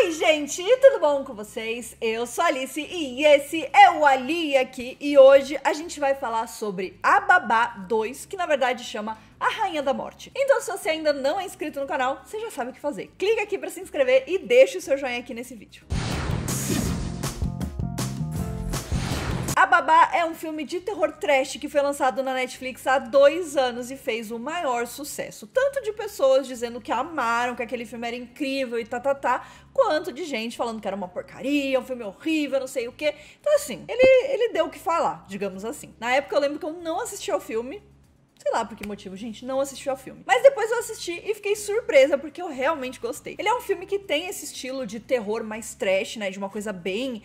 Oi, gente, tudo bom com vocês? Eu sou a Alice e esse é o Ali aqui. E hoje a gente vai falar sobre A Babá 2, que na verdade chama A Rainha da Morte. Então, se você ainda não é inscrito no canal, você já sabe o que fazer. Clica aqui pra se inscrever e deixa o seu joinha aqui nesse vídeo. A Babá é um filme de terror trash que foi lançado na Netflix há 2 anos e fez o maior sucesso. Tanto de pessoas dizendo que amaram, que aquele filme era incrível e quanto de gente falando que era uma porcaria, um filme horrível, não sei o quê. Então assim, ele deu o que falar, digamos assim. Na época eu lembro que eu não assisti ao filme. Sei lá por que motivo, gente, não assisti ao filme. Mas depois eu assisti e fiquei surpresa, porque eu realmente gostei. Ele é um filme que tem esse estilo de terror mais trash, né? De uma coisa bem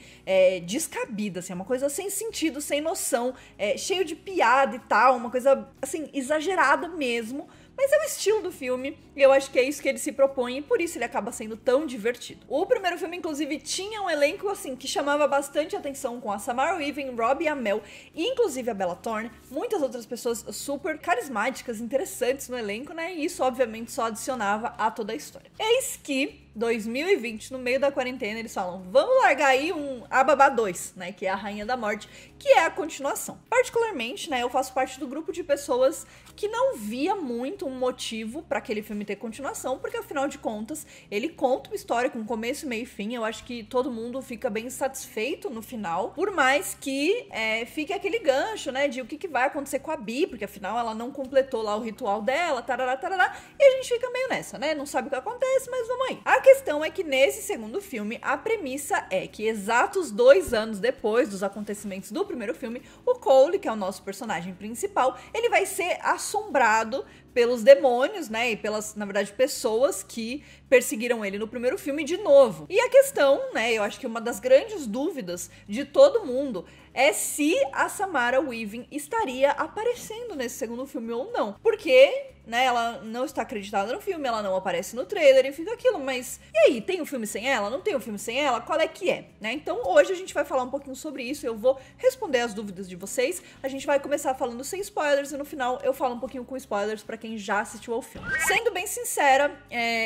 descabida, assim. Uma coisa sem sentido, sem noção, cheio de piada e tal. Uma coisa, assim, exagerada mesmo. Mas é o estilo do filme, e eu acho que é isso que ele se propõe, e por isso ele acaba sendo tão divertido. O primeiro filme, inclusive, tinha um elenco, assim, que chamava bastante atenção, com a Samara Weaving, Robbie Amell, e inclusive a Bella Thorne, muitas outras pessoas super carismáticas, interessantes no elenco, né, e isso, obviamente, só adicionava a toda a história. Eis que 2020, no meio da quarentena, eles falam, vamos largar aí A Babá 2, né, que é A Rainha da Morte, que é a continuação. Particularmente, né, eu faço parte do grupo de pessoas que não via muito um motivo para aquele filme ter continuação, porque afinal de contas, ele conta uma história com começo, meio e fim. Eu acho que todo mundo fica bem satisfeito no final, por mais que fique aquele gancho, né, de o que vai acontecer com a Bee, porque afinal ela não completou lá o ritual dela, tarará, tarará, e a gente fica meio nessa, né, não sabe o que acontece, mas vamos aí. A questão é que nesse segundo filme, a premissa é que exatos 2 anos depois dos acontecimentos do primeiro filme, o Cole, que é o nosso personagem principal, ele vai ser assombrado pelos demônios, né, e pelas, na verdade, pessoas que perseguiram ele no primeiro filme de novo. E a questão, né, eu acho que uma das grandes dúvidas de todo mundo é se a Samara Weaving estaria aparecendo nesse segundo filme ou não. Porque, né, ela não está acreditada no filme, ela não aparece no trailer e fica aquilo, mas e aí, tem um filme sem ela? Não tem um filme sem ela? Qual é que é? Né? Então hoje a gente vai falar um pouquinho sobre isso, eu vou responder as dúvidas de vocês, a gente vai começar falando sem spoilers e no final eu falo um pouquinho com spoilers pra quem já assistiu ao filme. Sendo bem sincera,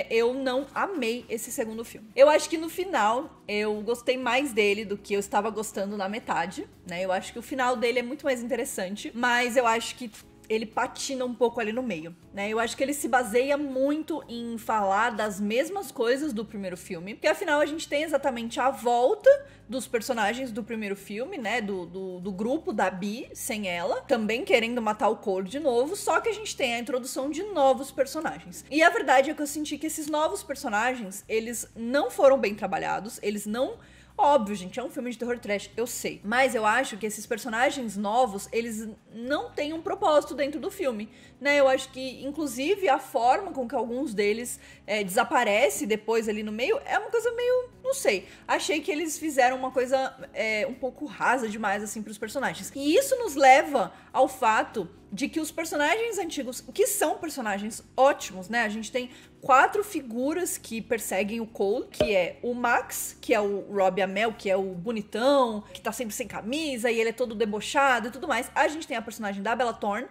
eu não amei esse segundo filme. Eu acho que no final eu gostei mais dele do que eu estava gostando na metade, né? Eu acho que o final dele é muito mais interessante, mas eu acho que ele patina um pouco ali no meio, né? Eu acho que ele se baseia muito em falar das mesmas coisas do primeiro filme, porque afinal a gente tem exatamente a volta dos personagens do primeiro filme, né? Do grupo da Bee, sem ela, também querendo matar o Cole de novo, só que a gente tem a introdução de novos personagens. E a verdade é que eu senti que esses novos personagens, eles não foram bem trabalhados, eles não... Óbvio, gente, é um filme de terror trash, eu sei. Mas eu acho que esses personagens novos, eles não têm um propósito dentro do filme, né? Eu acho que, inclusive, a forma com que alguns deles desaparecem depois ali no meio é uma coisa meio... não sei. Achei que eles fizeram uma coisa um pouco rasa demais, assim, pros personagens. E isso nos leva ao fato de que os personagens antigos, que são personagens ótimos, né? A gente tem 4 figuras que perseguem o Cole, que é o Max, que é o Robbie Amell, que é o bonitão, que tá sempre sem camisa e ele é todo debochado e tudo mais. A gente tem a personagem da Bella Thorne,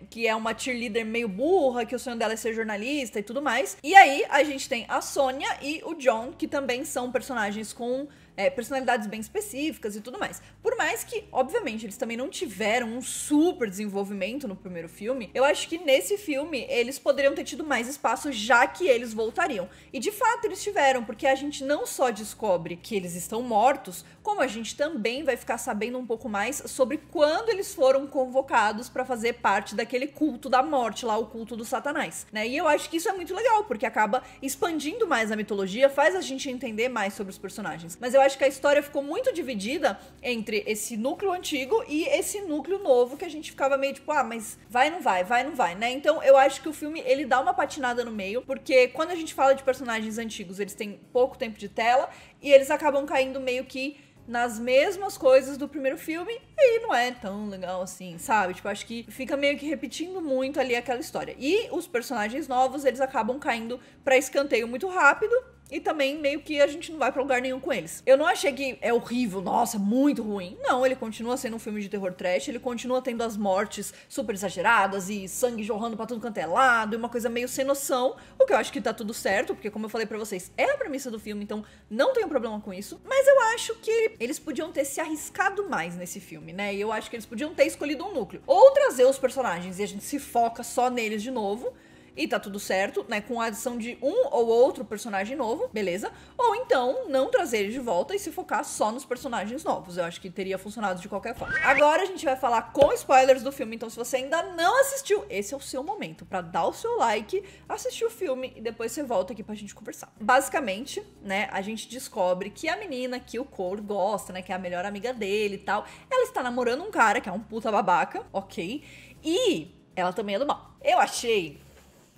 que é uma cheerleader meio burra, que o sonho dela é ser jornalista e tudo mais. E aí a gente tem a Sonya e o John, que também são personagens com personalidades bem específicas e tudo mais. Por mais que, obviamente, eles também não tiveram um super desenvolvimento no primeiro filme, eu acho que nesse filme eles poderiam ter tido mais espaço, já que eles voltariam. E de fato eles tiveram, porque a gente não só descobre que eles estão mortos, como a gente também vai ficar sabendo um pouco mais sobre quando eles foram convocados para fazer parte daquele culto da morte lá, o culto do Satanás, né? E eu acho que isso é muito legal, porque acaba expandindo mais a mitologia, faz a gente entender mais sobre os personagens. Mas eu acho que a história ficou muito dividida entre esse núcleo antigo e esse núcleo novo, que a gente ficava meio tipo, mas vai, não vai, né? Então eu acho que o filme, ele dá uma patinada no meio, porque quando a gente fala de personagens antigos, eles têm pouco tempo de tela e eles acabam caindo meio que nas mesmas coisas do primeiro filme, e não é tão legal assim, sabe? Tipo, acho que fica meio que repetindo muito ali aquela história. E os personagens novos, eles acabam caindo pra escanteio muito rápido, e também meio que a gente não vai pra lugar nenhum com eles. Eu não achei que é horrível, nossa, muito ruim. Não, ele continua sendo um filme de terror trash, ele continua tendo as mortes super exageradas e sangue jorrando pra tudo quanto é lado, e uma coisa meio sem noção, o que eu acho que tá tudo certo, porque como eu falei pra vocês, é a premissa do filme, então não tenho problema com isso. Mas eu acho que eles podiam ter se arriscado mais nesse filme, né? E eu acho que eles podiam ter escolhido um núcleo. Ou trazer os personagens e a gente se foca só neles de novo, e tá tudo certo, né, com a adição de um ou outro personagem novo, beleza? Ou então, não trazer eles de volta e se focar só nos personagens novos. Eu acho que teria funcionado de qualquer forma. Agora a gente vai falar com spoilers do filme, então se você ainda não assistiu, esse é o seu momento pra dar o seu like, assistir o filme e depois você volta aqui pra gente conversar. Basicamente, né, a gente descobre que a menina que o Cole gosta, né, que é a melhor amiga dele e tal, ela está namorando um cara que é um puta babaca, ok? E ela também é do mal. Eu achei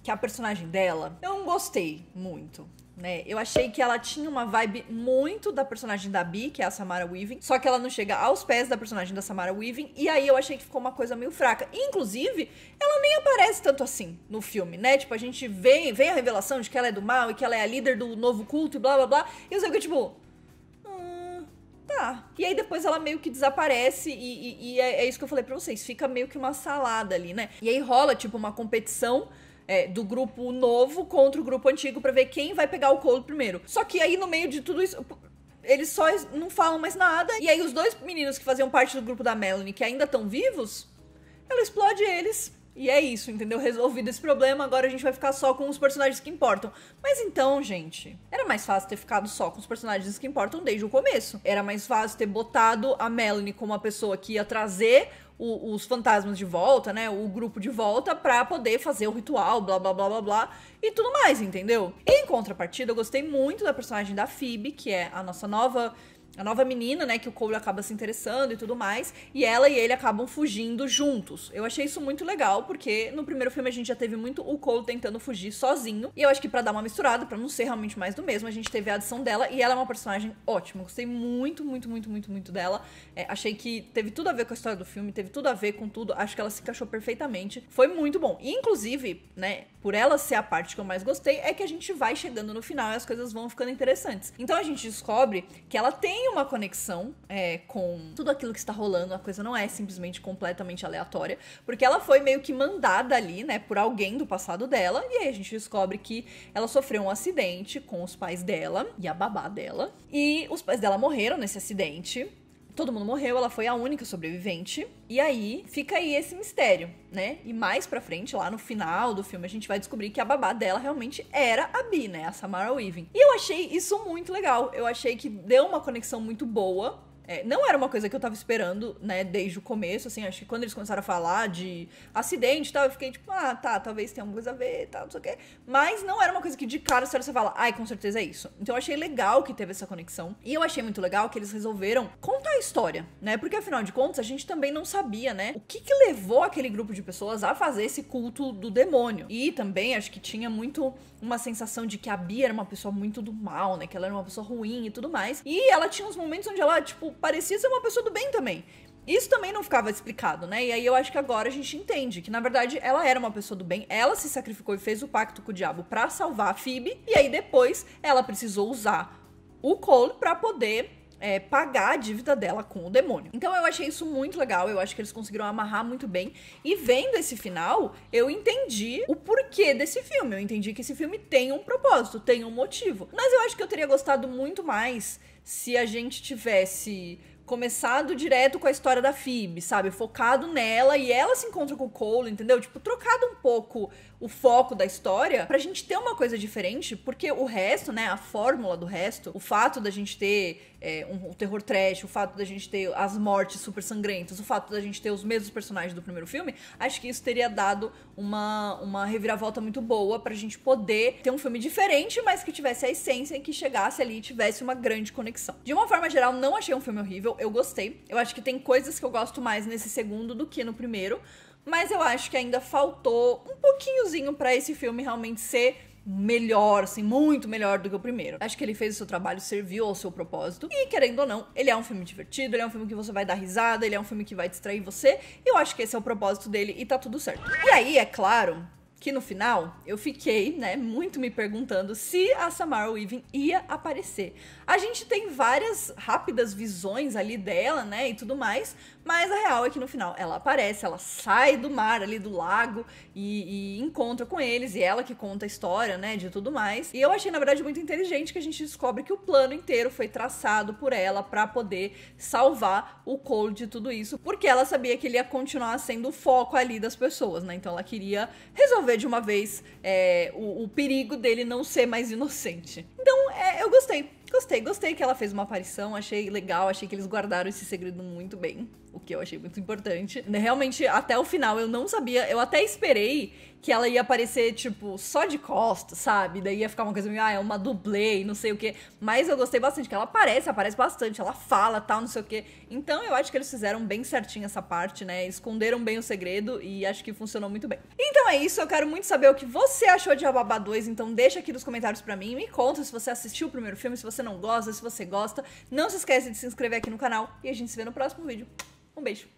que a personagem dela, eu não gostei muito, né? Eu achei que ela tinha uma vibe muito da personagem da Bee, que é a Samara Weaving, só que ela não chega aos pés da personagem da Samara Weaving, e aí eu achei que ficou uma coisa meio fraca. Inclusive, ela nem aparece tanto assim no filme, né? Tipo, a gente vem a revelação de que ela é do mal e que ela é a líder do novo culto e blá blá blá, e eu sei que, tipo, tá. E aí depois ela meio que desaparece e é isso que eu falei pra vocês, fica meio que uma salada ali, né? E aí rola, tipo, uma competição do grupo novo contra o grupo antigo pra ver quem vai pegar o Cole primeiro. Só que aí no meio de tudo isso, eles só não falam mais nada. E aí os dois meninos que faziam parte do grupo da Melanie, que ainda estão vivos, ela explode eles. E é isso, entendeu? Resolvido esse problema, agora a gente vai ficar só com os personagens que importam. Mas então, gente, era mais fácil ter ficado só com os personagens que importam desde o começo. Era mais fácil ter botado a Melanie como a pessoa que ia trazer os fantasmas de volta, né? O grupo de volta pra poder fazer o ritual, blá, blá, blá, blá, blá. E tudo mais, entendeu? Em contrapartida, eu gostei muito da personagem da Phoebe, que é a nossa nova menina, né, que o Cole acaba se interessando e tudo mais, e ela e ele acabam fugindo juntos. Eu achei isso muito legal, porque no primeiro filme a gente já teve muito o Cole tentando fugir sozinho, e eu acho que pra dar uma misturada, pra não ser realmente mais do mesmo, a gente teve a adição dela, e ela é uma personagem ótima. Gostei muito, muito, muito, muito, muito dela. Achei que teve tudo a ver com a história do filme, teve tudo a ver com tudo, acho que ela se encaixou perfeitamente. Foi muito bom. E, inclusive, né, por ela ser a parte que eu mais gostei, é que a gente vai chegando no final e as coisas vão ficando interessantes. Então a gente descobre que ela tem uma conexão com tudo aquilo que está rolando, a coisa não é simplesmente completamente aleatória, porque ela foi meio que mandada ali, né, por alguém do passado dela, e aí a gente descobre que ela sofreu um acidente com os pais dela e a babá dela, e os pais dela morreram nesse acidente. Todo mundo morreu, ela foi a única sobrevivente. E aí, fica aí esse mistério, né? E mais pra frente, lá no final do filme, a gente vai descobrir que a babá dela realmente era a Bee, né? A Samara Weaving. E eu achei isso muito legal. Eu achei que deu uma conexão muito boa. Não era uma coisa que eu tava esperando, né, desde o começo, assim, acho que quando eles começaram a falar de acidente e tal, eu fiquei tipo, tá, talvez tenha alguma coisa a ver e tal, não sei o quê. Mas não era uma coisa que de cara você fala, ai, com certeza é isso. Então eu achei legal que teve essa conexão. E eu achei muito legal que eles resolveram contar a história, né, porque afinal de contas a gente também não sabia, né, o que levou aquele grupo de pessoas a fazer esse culto do demônio. E também acho que tinha muito uma sensação de que a Bia era uma pessoa muito do mal, né, que ela era uma pessoa ruim e tudo mais. E ela tinha uns momentos onde ela, tipo, parecia ser uma pessoa do bem também. Isso também não ficava explicado, né? E aí eu acho que agora a gente entende que, na verdade, ela era uma pessoa do bem, ela se sacrificou e fez o pacto com o diabo pra salvar a Phoebe, e aí depois ela precisou usar o Cole pra poder pagar a dívida dela com o demônio. Então eu achei isso muito legal, eu acho que eles conseguiram amarrar muito bem, e vendo esse final, eu entendi o porquê desse filme, eu entendi que esse filme tem um propósito, tem um motivo. Mas eu acho que eu teria gostado muito mais se a gente tivesse começado direto com a história da Phoebe, sabe? Focado nela e ela se encontra com o Cole, entendeu? Tipo, trocado um pouco o foco da história pra gente ter uma coisa diferente, porque o resto, né, a fórmula do resto, o fato da gente ter um terror trash, o fato da gente ter as mortes super sangrentas, o fato da gente ter os mesmos personagens do primeiro filme, acho que isso teria dado uma reviravolta muito boa pra gente poder ter um filme diferente, mas que tivesse a essência e que chegasse ali e tivesse uma grande conexão. De uma forma geral, não achei um filme horrível, eu gostei. Eu acho que tem coisas que eu gosto mais nesse segundo do que no primeiro, mas eu acho que ainda faltou um pouquinhozinho pra esse filme realmente ser melhor, assim, muito melhor do que o primeiro. Acho que ele fez o seu trabalho, serviu ao seu propósito. E, querendo ou não, ele é um filme divertido, ele é um filme que você vai dar risada, ele é um filme que vai distrair você. E eu acho que esse é o propósito dele e tá tudo certo. E aí, é claro que no final eu fiquei, né, muito me perguntando se a Samara Weaving ia aparecer. A gente tem várias rápidas visões ali dela, né, e tudo mais, mas a real é que no final ela aparece, ela sai do mar ali, do lago, e encontra com eles, e ela que conta a história, né, de tudo mais. E eu achei, na verdade, muito inteligente que a gente descobre que o plano inteiro foi traçado por ela pra poder salvar o Cole de tudo isso, porque ela sabia que ele ia continuar sendo o foco ali das pessoas, né, então ela queria resolver de uma vez o perigo dele não ser mais inocente. Então, eu gostei que ela fez uma aparição, achei legal, achei que eles guardaram esse segredo muito bem, o que eu achei muito importante. Realmente, até o final, eu não sabia, eu até esperei que ela ia aparecer, tipo, só de costas, sabe? Daí ia ficar uma coisa meio, é uma dublê e não sei o quê. Mas eu gostei bastante, que ela aparece bastante, ela fala, tal, não sei o quê. Então eu acho que eles fizeram bem certinho essa parte, né? Esconderam bem o segredo e acho que funcionou muito bem. Então é isso, eu quero muito saber o que você achou de Rababá 2, então deixa aqui nos comentários pra mim, me conta se você assistiu o primeiro filme, se você não gosta, se você gosta. Não se esquece de se inscrever aqui no canal e a gente se vê no próximo vídeo. Um beijo!